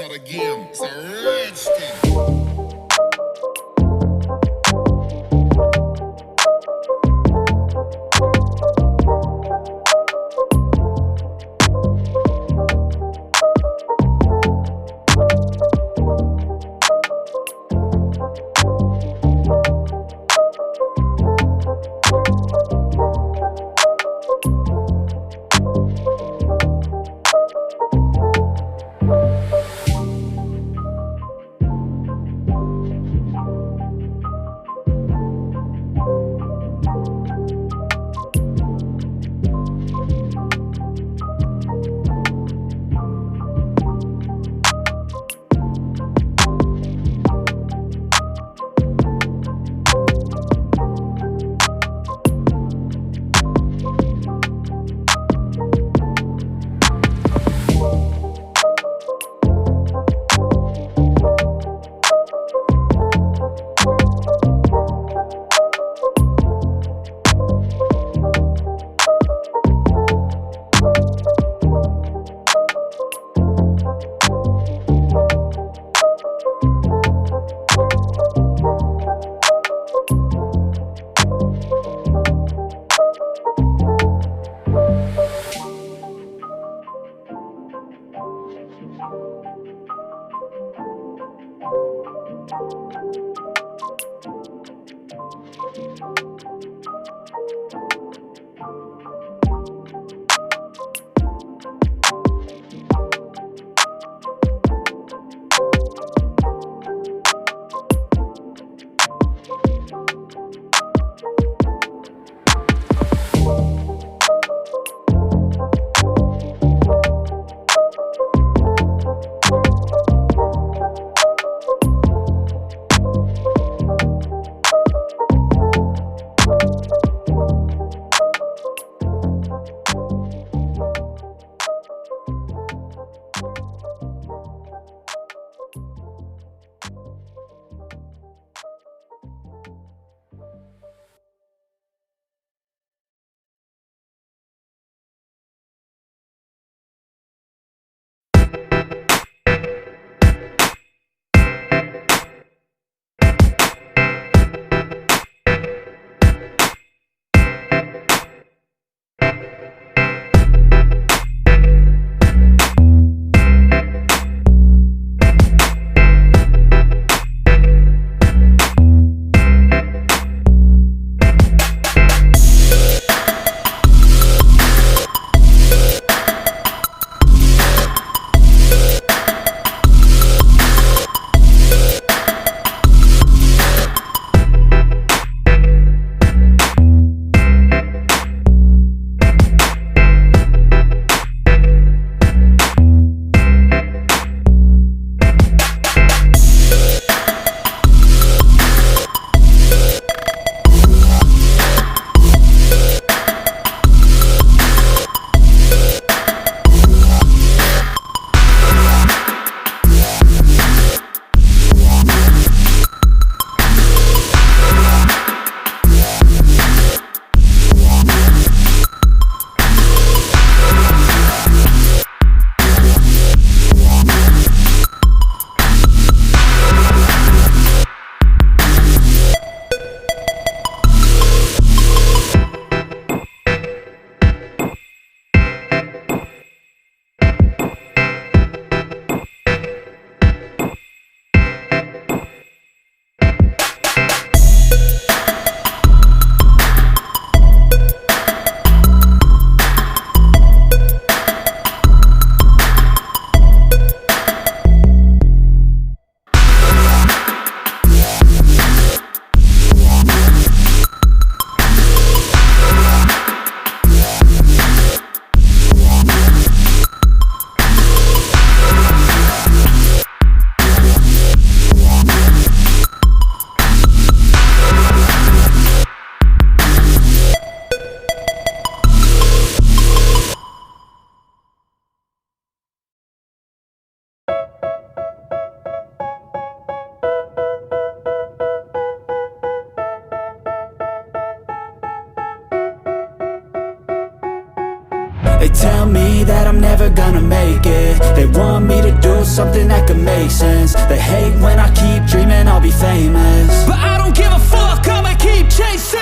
дорогим, с речки. They tell me that I'm never gonna make it. They want me to do something that could make sense. They hate when I keep dreaming I'll be famous, but I don't give a fuck, I'ma keep chasing.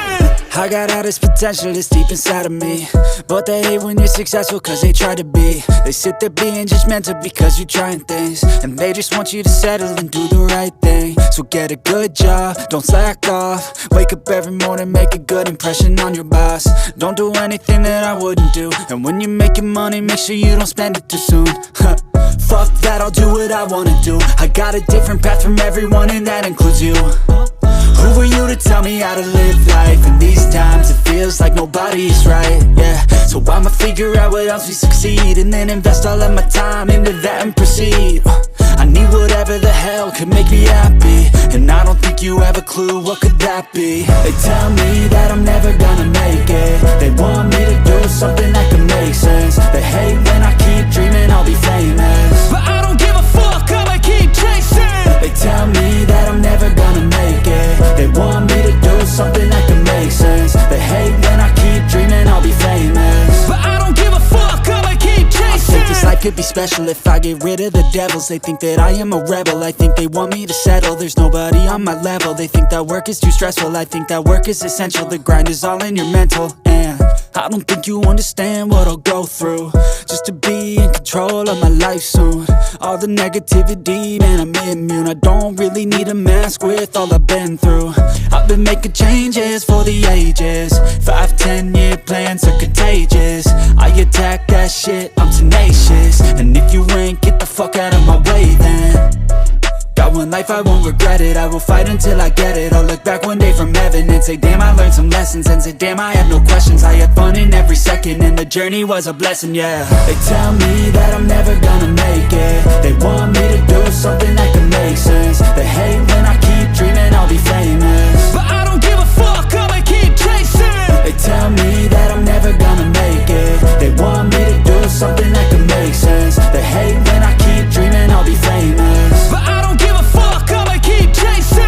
I got all this potential that's deep inside of me, but they hate when you're successful cause they try to be. They sit there being judgmental because you're trying things, and they just want you to settle and do the right thing. So get a good job, don't slack off. Wake up every morning, make a good impression on your boss. Don't do anything that I wouldn't do, and when you're making money, make sure you don't spend it too soon. Fuck that, I'll do what I wanna do. I got a different path from everyone, and that includes you. Who are you to tell me how to live life? In these times it feels like nobody's right, yeah. So I'ma figure out what else we succeed, and then invest all of my time into that and proceed. I need whatever the hell could make me happy, and I don't think you have a clue what could that be. They tell me that I'm never gonna make it. They want me to do something that could make sense. They hate when I keep dreaming I'll be famous, but I don't give a fuck, I'ma keep chasing. They tell me that I'm never gonna make it. They want me to do something that can make sense. They hate when I keep dreaming I'll be famous, but I don't give a fuck, I'ma keep chasing. I think this life could be special if I get rid of the devils. They think that I am a rebel, I think they want me to settle. There's nobody on my level. They think that work is too stressful, I think that work is essential. The grind is all in your mental, and I don't think you understand what I'll go through just to be in control of my life soon. All the negativity, man, I'm immune. I don't really need a mask with all I've been through. I've been making changes for the ages. 5-10 year plans are contagious. I attack that shit, I'm tenacious. And if you ain't, get the fuck out of my way then. Got one life, I won't regret it. I will fight until I get it. I'll look back one day from heaven and say, damn, I learned some lessons. And say, damn, I had no questions. I had fun in every second, and the journey was a blessing, yeah. They tell me that I'm never gonna make it. They want me to do something that can make sense. They hate when I keep dreaming I'll be famous, but I don't give a fuck, I'ma keep chasing. They tell me that I'm never gonna make it. They want me to do something that can make sense. They hate when I keep dreaming I'll be famous, but I don't give a fuck, I'ma keep chasing.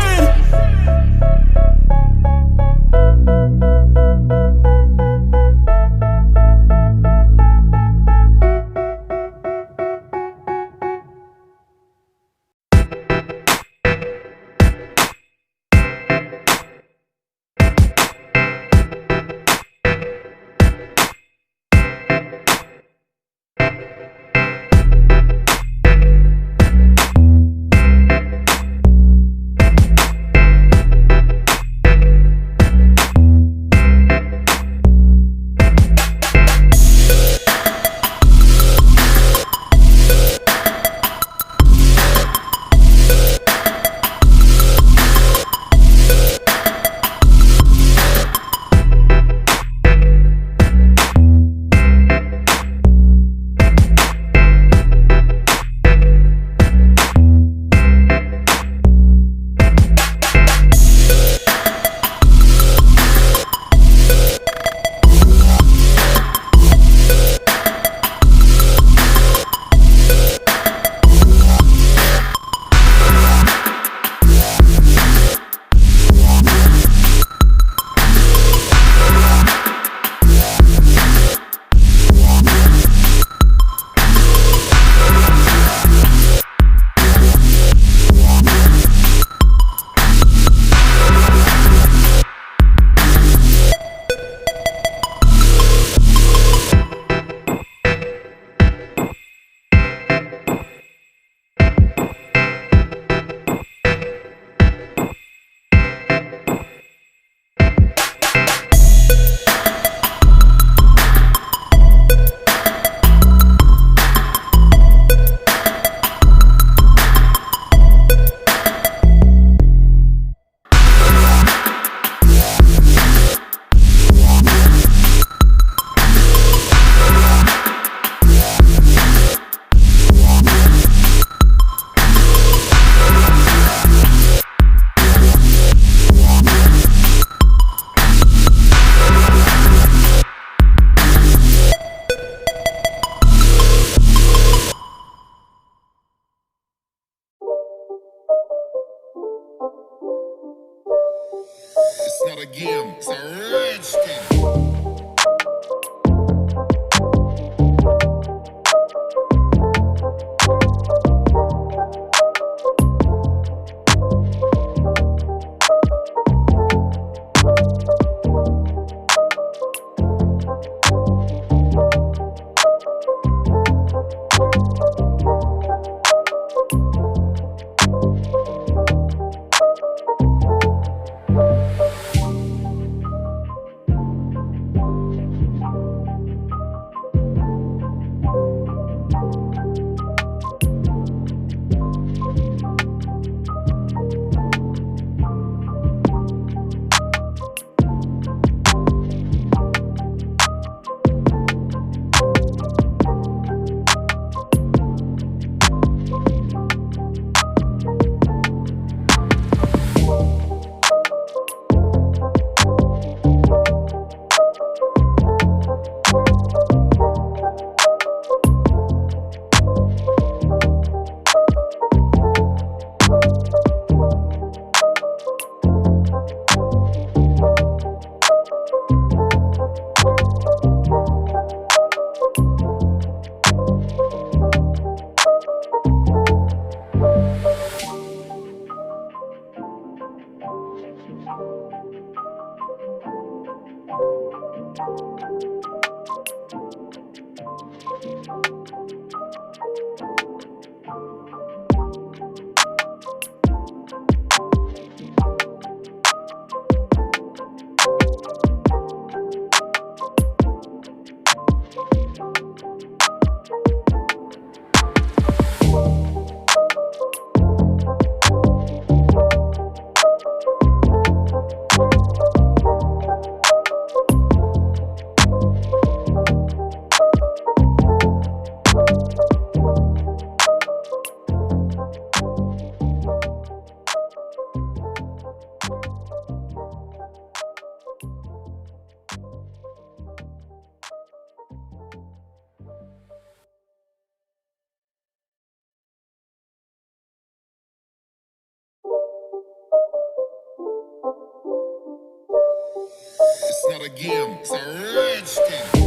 again. It's a rich thing.